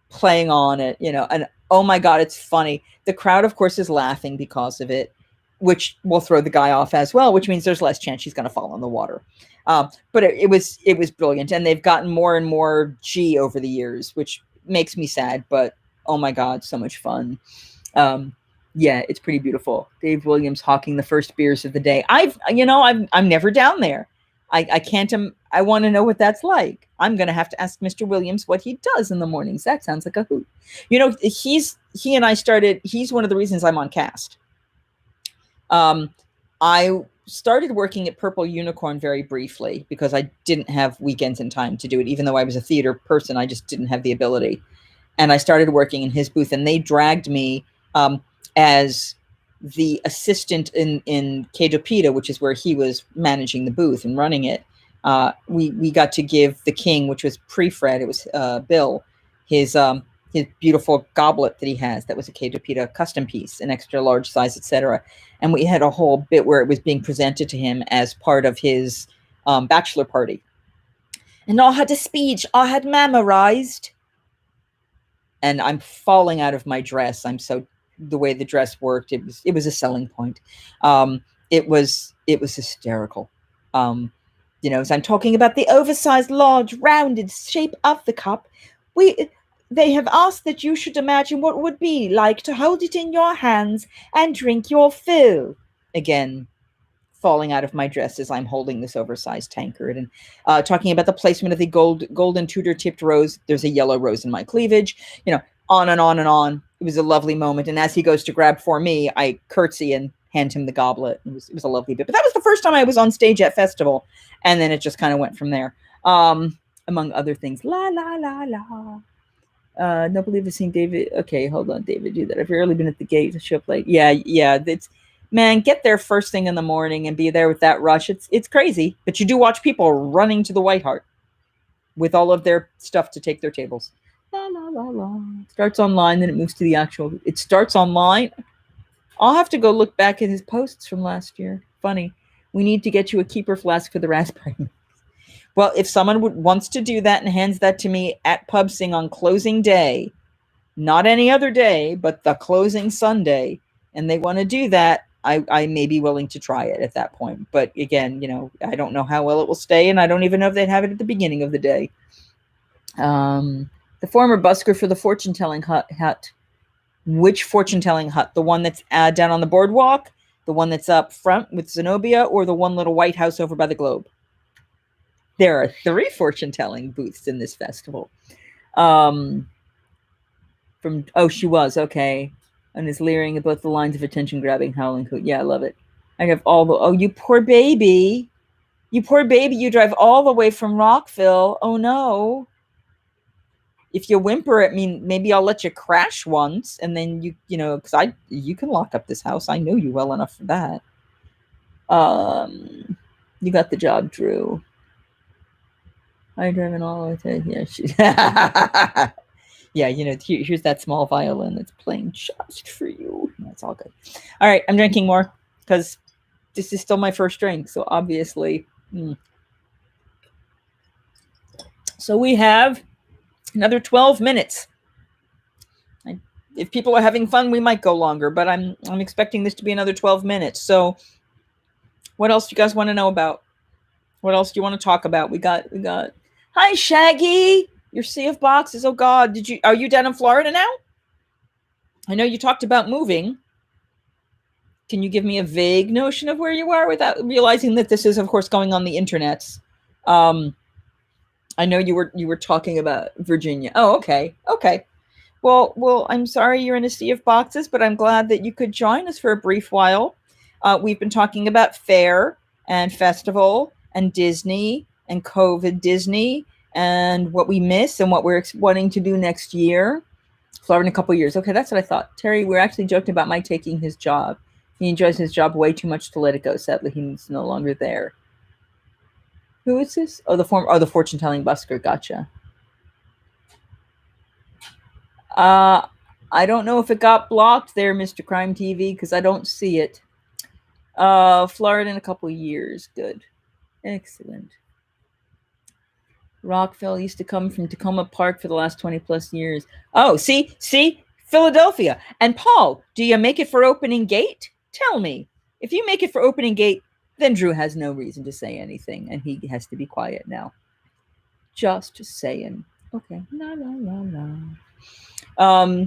playing on it, and oh my God, it's funny. The crowd, of course, is laughing because of it, which will throw the guy off as well, which means there's less chance she's going to fall in the water. But it was brilliant. And they've gotten more and more G over the years, which makes me sad, but oh my God, so much fun. Yeah, it's pretty beautiful. Dave Williams hawking the first beers of the day. I'm never down there. I can't. I want to know what that's like. I'm going to have to ask Mr. Williams what he does in the mornings. That sounds like a hoot. He and I started. He's one of the reasons I'm on cast. I started working at Purple Unicorn very briefly because I didn't have weekends and time to do it. Even though I was a theater person, I just didn't have the ability. And I started working in his booth, and they dragged me as the assistant in Kedopita, which is where he was managing the booth and running it. We got to give the king, which was pre-Fred, it was Bill, his beautiful goblet that he has. That was a Kedopita custom piece, an extra large size, etc. And we had a whole bit where it was being presented to him as part of his bachelor party. And I had a speech I had memorized. And I'm falling out of my dress. The way the dress worked, it was a selling point. It was hysterical. As I'm talking about the oversized, large, rounded shape of the cup, they have asked that you should imagine what it would be like to hold it in your hands and drink your fill. Again, falling out of my dress as I'm holding this oversized tankard, and talking about the placement of the golden Tudor tipped rose. There's a yellow rose in my cleavage, on and on and on. It was a lovely moment. And as he goes to grab for me, I curtsy and hand him the goblet. It was a lovely bit. But that was the first time I was on stage at festival. And then it just kind of went from there. Among other things. La, la, la, la. No believe I've seen David. Okay, hold on, David, do that. I've rarely been at the gate to show up late. Yeah. Man, get there first thing in the morning and be there with that rush. It's crazy, but you do watch people running to the White Hart with all of their stuff to take their tables. La, la, la, la. It starts online, then it moves to the actual. It starts online. I'll have to go look back at his posts from last year. Funny. We need to get you a keeper flask for the raspberry. Well, if someone wants to do that and hands that to me at Pub Sing on closing day, not any other day, but the closing Sunday, and they want to do that, I may be willing to try it at that point. But again, I don't know how well it will stay, and I don't even know if they'd have it at the beginning of the day. The former busker for the fortune-telling hut. Which fortune-telling hut? The one that's down on the boardwalk, the one that's up front with Zenobia, or the one little white house over by the Globe? There are 3 fortune-telling booths in this festival. She was, okay. And is leering at both the lines of attention-grabbing howling hoot. Yeah, I love it. I have all the... you poor baby. You poor baby. You drive all the way from Rockville. Oh, no. If you whimper at me, maybe I'll let you crash once, and then because you can lock up this house. I know you well enough for that. You got the job, Drew. I driving all the way to yeah. Here's that small violin that's playing just for you. That's all good. All right, I'm drinking more because this is still my first drink, so obviously. So we have another 12 minutes. If people are having fun, we might go longer, but I'm expecting this to be another 12 minutes. So what else do you guys want to know about? What else do you want to talk about? We got Hi Shaggy, your sea of boxes. Oh God, are you down in Florida now? I know you talked about moving. Can you give me a vague notion of where you are without realizing that this is, of course, going on the internet? I know you were talking about Virginia. Oh, okay. Well, I'm sorry you're in a sea of boxes, but I'm glad that you could join us for a brief while. We've been talking about fair and festival and Disney and COVID Disney and what we miss and what we're wanting to do next year. Florida in a couple of years. Okay, that's what I thought. Terry, we're actually joking about Mike taking his job. He enjoys his job way too much to let it go. Sadly, he's no longer there. Who is this? Oh, the fortune-telling busker. Gotcha. I don't know if it got blocked there, Mr. Crime TV, because I don't see it. Florida in a couple of years. Good. Excellent. Rockville used to come from Tacoma Park for the last 20 plus years. Oh, see, Philadelphia. And Paul, do you make it for opening gate? Tell me. If you make it for opening gate, then Drew has no reason to say anything, and he has to be quiet now. Just saying. Okay. La, la, la, la.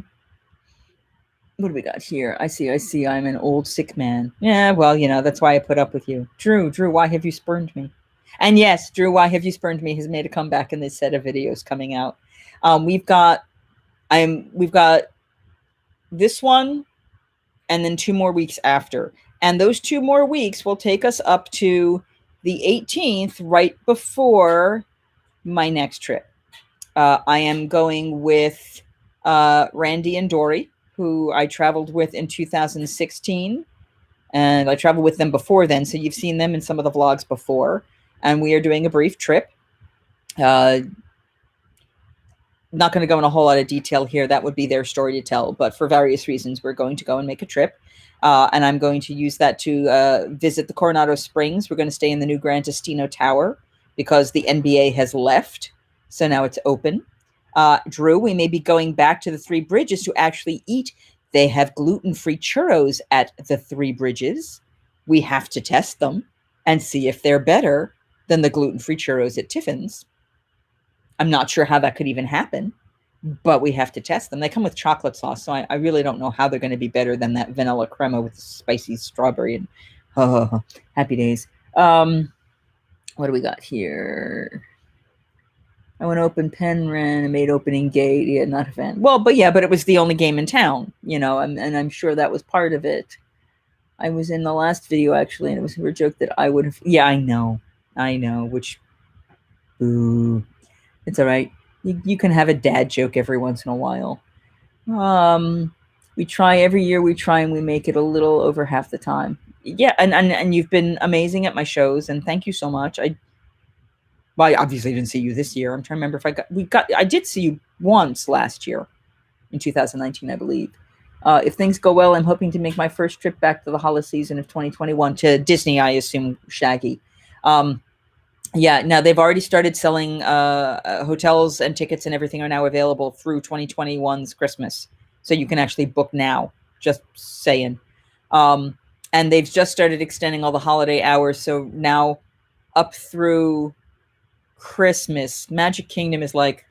What do we got here? I see. I'm an old sick man. Yeah, well, that's why I put up with you. Drew, why have you spurned me? And yes, Drew, why have you spurned me has made a comeback in this set of videos coming out. We've got this one and then 2 more weeks after. And those 2 more weeks will take us up to the 18th, right before my next trip. I am going with Randy and Dory, who I traveled with in 2016. And I traveled with them before then, so you've seen them in some of the vlogs before. And we are doing a brief trip. Not going to go in a whole lot of detail here. That would be their story to tell. But for various reasons, we're going to go and make a trip. And I'm going to use that to visit the Coronado Springs. We're going to stay in the new Gran Destino Tower because the NBA has left. So now it's open. Drew, we may be going back to the Three Bridges to actually eat. They have gluten-free churros at the Three Bridges. We have to test them and see if they're better than the gluten-free churros at Tiffin's. I'm not sure how that could even happen, but we have to test them. They come with chocolate sauce, so I really don't know how they're going to be better than that vanilla crema with spicy strawberry and happy days. What do we got here? I went open pen ran and made opening gate. Yeah, not a fan. Well, but it was the only game in town, and I'm sure that was part of it. I was in the last video actually, and it was a joke that I would have. Yeah, I know. Which, boo. It's all right. You can have a dad joke every once in a while. We try every year. We try and we make it a little over half the time. Yeah, and you've been amazing at my shows, and thank you so much. I obviously didn't see you this year. I'm trying to remember if I did see you once last year in 2019, I believe. If things go well, I'm hoping to make my first trip back to the holiday season of 2021 to Disney, I assume, Shaggy. Yeah, now they've already started selling hotels and tickets and everything are now available through 2021's Christmas. So you can actually book now, just saying. And they've just started extending all the holiday hours. So now up through Christmas, Magic Kingdom is like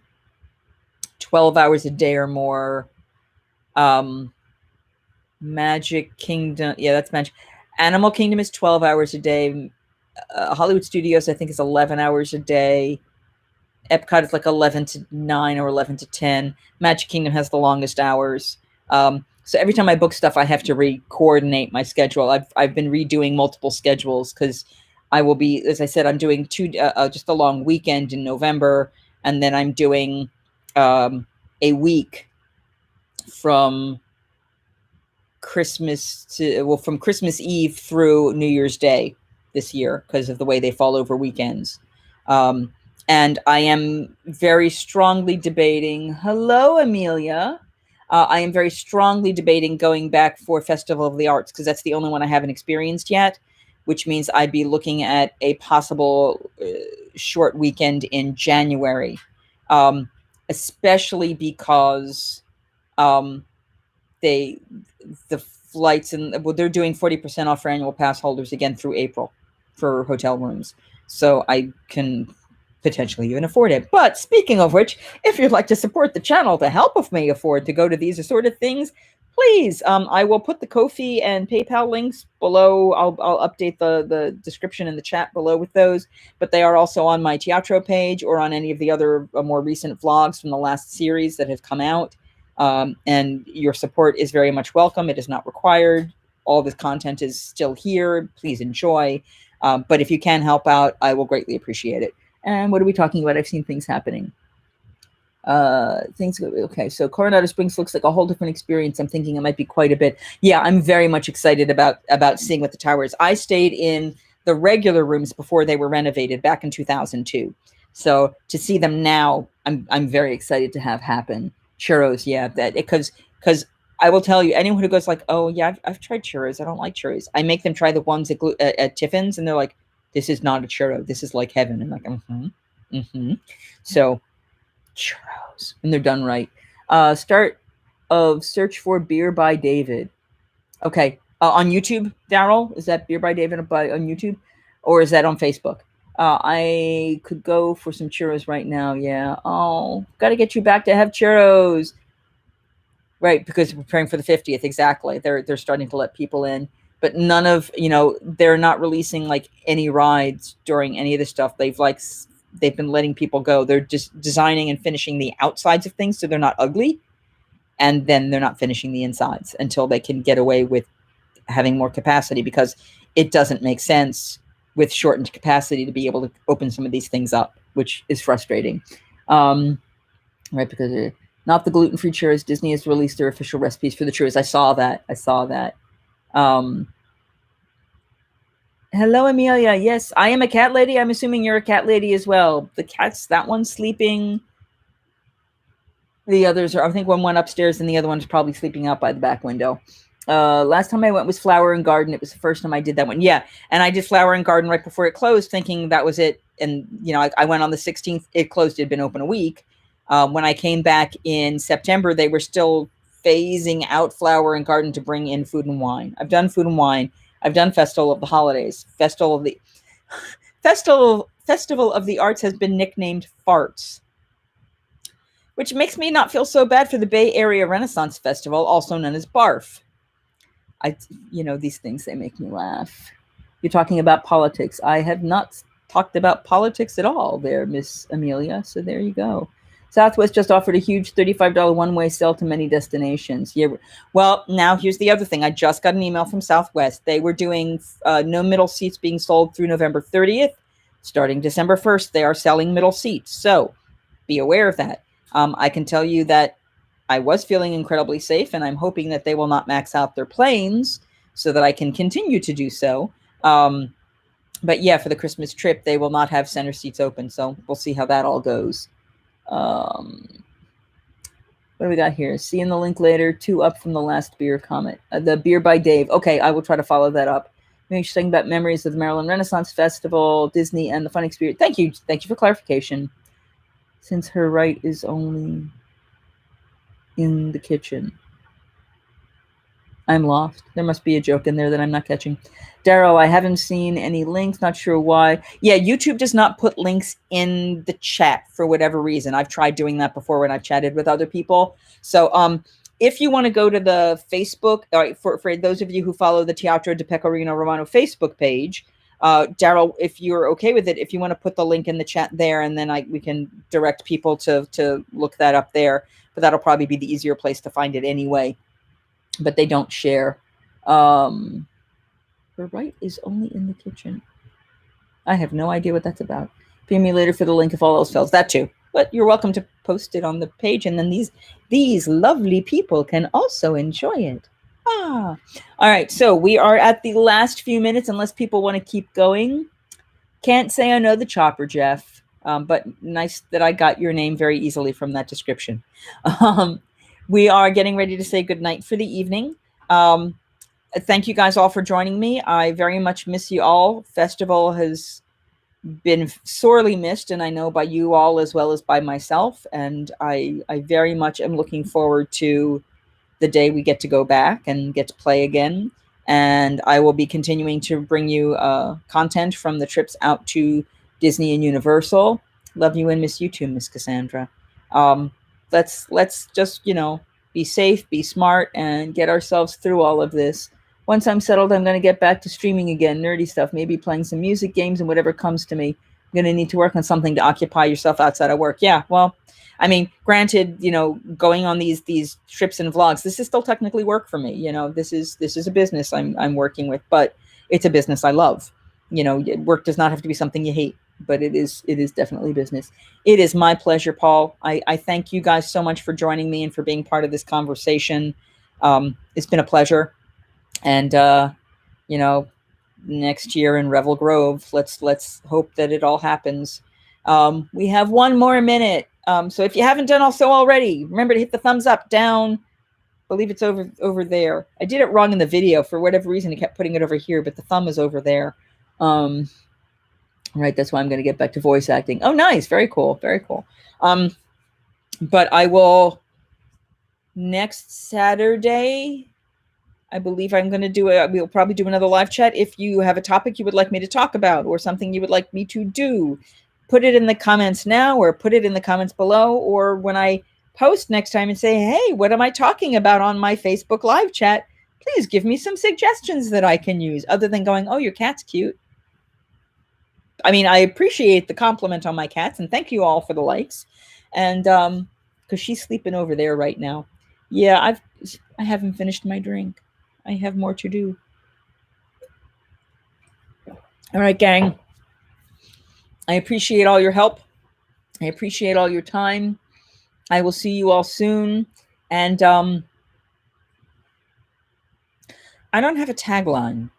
12 hours a day or more. Magic Kingdom, yeah, that's Magic. Animal Kingdom is 12 hours a day. Hollywood Studios, I think, is 11 hours a day. Epcot is like 11 to 9 or 11 to 10. Magic Kingdom has the longest hours. So every time I book stuff, I have to re-coordinate my schedule. I've been redoing multiple schedules because I will be, as I said, I'm doing just a long weekend in November, and then I'm doing a week from Christmas from Christmas Eve through New Year's Day this year because of the way they fall over weekends. And I am very strongly debating, hello, Amelia. I am very strongly debating going back for Festival of the Arts because that's the only one I haven't experienced yet, which means I'd be looking at a possible short weekend in January, especially because the flights they're doing 40% off for annual pass holders again through April for hotel rooms. So I can potentially even afford it. But speaking of which, if you'd like to support the channel to help me afford to go to these sort of things, please, I will put the Ko-fi and PayPal links below. I'll update the description in the chat below with those, but they are also on my Teatro page or on any of the other more recent vlogs from the last series that have come out. And your support is very much welcome. It is not required. All this content is still here. Please enjoy. But if you can help out, I will greatly appreciate it. And what are we talking about? I've seen things happening. Okay, so Coronado Springs looks like a whole different experience. I'm thinking it might be quite a bit. Yeah, I'm very much excited about seeing what the tower is. I stayed in the regular rooms before they were renovated back in 2002. So to see them now, I'm very excited to have happen. Churros, yeah, that because I will tell you, anyone who goes like, oh yeah, I've tried churros, I don't like churros. I make them try the ones at Tiffin's, and they're like, this is not a churro. This is like heaven. I'm like, So churros, and they're done right. Start of search for Beer by David. Okay, on YouTube, Daryl, is that Beer by David on YouTube, or is that on Facebook? I could go for some churros right now. Yeah. Oh, got to get you back to have churros. Right, because we're preparing for the 50th. Exactly. They're starting to let people in, but none of, they're not releasing like any rides during any of this stuff. They've been letting people go. They're just designing and finishing the outsides of things so they're not ugly, and then they're not finishing the insides until they can get away with having more capacity, because it doesn't make sense with shortened capacity to be able to open some of these things up, which is frustrating. Right, because not the gluten-free churros. Disney has released their official recipes for the churros. I saw that. Hello, Amelia. Yes, I am a cat lady. I'm assuming you're a cat lady as well. The cat's, that one's sleeping. The others are, I think one went upstairs and the other one's probably sleeping out by the back window. Last time I went was Flower and Garden. It was the first time I did that one. Yeah, and I did Flower and Garden right before it closed, thinking that was it. And, I went on the 16th. It closed. It had been open a week. When I came back in September, they were still phasing out Flower and Garden to bring in Food and Wine. I've done Food and Wine. I've done Festival of the Holidays. Festival of the Arts has been nicknamed Farts, which makes me not feel so bad for the Bay Area Renaissance Festival, also known as BARF. These things, they make me laugh. You're talking about politics. I have not talked about politics at all there, Miss Amelia. So there you go. Southwest just offered a huge $35 one-way sale to many destinations. Yeah. Well, now here's the other thing. I just got an email from Southwest. They were doing no middle seats being sold through November 30th. Starting December 1st, they are selling middle seats. So be aware of that. I can tell you that I was feeling incredibly safe, and I'm hoping that they will not max out their planes so that I can continue to do so. But yeah, for the Christmas trip, they will not have center seats open. So we'll see how that all goes. What do we got here? Seeing the link later. 2 up from the last beer comment. The beer by Dave. Okay, I will try to follow that up. Maybe she's talking about memories of the Maryland Renaissance Festival, Disney, and the fun experience. Thank you for clarification. Since her right is only in the kitchen. I'm lost. There must be a joke in there that I'm not catching. Daryl, I haven't seen any links. Not sure why. Yeah, YouTube does not put links in the chat for whatever reason. I've tried doing that before when I've chatted with other people. So if you want to go to the Facebook, for those of you who follow the Teatro di Pecorino Romano Facebook page, Daryl, if you're okay with it, if you want to put the link in the chat there, and then we can direct people to look that up there. But that'll probably be the easier place to find it anyway. But they don't share. Her right is only in the kitchen. I have no idea what that's about. Pay me later for the link if all else fails. That too. But you're welcome to post it on the page, and then these lovely people can also enjoy it. All right. So we are at the last few minutes, unless people want to keep going. Can't say I know the chopper, Jeff. But nice that I got your name very easily from that description. We are getting ready to say goodnight for the evening. Thank you guys all for joining me. I very much miss you all. Festival has been sorely missed, and I know by you all as well as by myself. And I very much am looking forward to the day we get to go back and get to play again. And I will be continuing to bring you content from the trips out to Disney and Universal. Love you and miss you too, Miss Cassandra. Let's just, be safe, be smart, and get ourselves through all of this. Once I'm settled, I'm going to get back to streaming again, nerdy stuff, maybe playing some music, games, and whatever comes to me. I'm going to need to work on something to occupy yourself outside of work. Yeah, well, I mean, granted, going on these trips and vlogs, this is still technically work for me. This is a business I'm working with, but it's a business I love. Work does not have to be something you hate, but it is definitely business. It is my pleasure, Paul. I thank you guys so much for joining me and for being part of this conversation. It's been a pleasure. And, next year in Revel Grove, let's hope that it all happens. We have 1 more minute. So if you haven't done so already, remember to hit the thumbs up, down. I believe it's over there. I did it wrong in the video. For whatever reason, it kept putting it over here, but the thumb is over there. Right. That's why I'm going to get back to voice acting. Oh, nice. Very cool. Very cool. But I will next Saturday, I believe I'm going to we'll probably do another live chat. If you have a topic you would like me to talk about or something you would like me to do, put it in the comments now or put it in the comments below, or when I post next time and say, hey, what am I talking about on my Facebook live chat? Please give me some suggestions that I can use, other than going, oh, your cat's cute. I mean, I appreciate the compliment on my cats, and thank you all for the likes. And because she's sleeping over there right now. Yeah, I haven't finished my drink. I have more to do. All right, gang. I appreciate all your help. I appreciate all your time. I will see you all soon. And I don't have a tagline.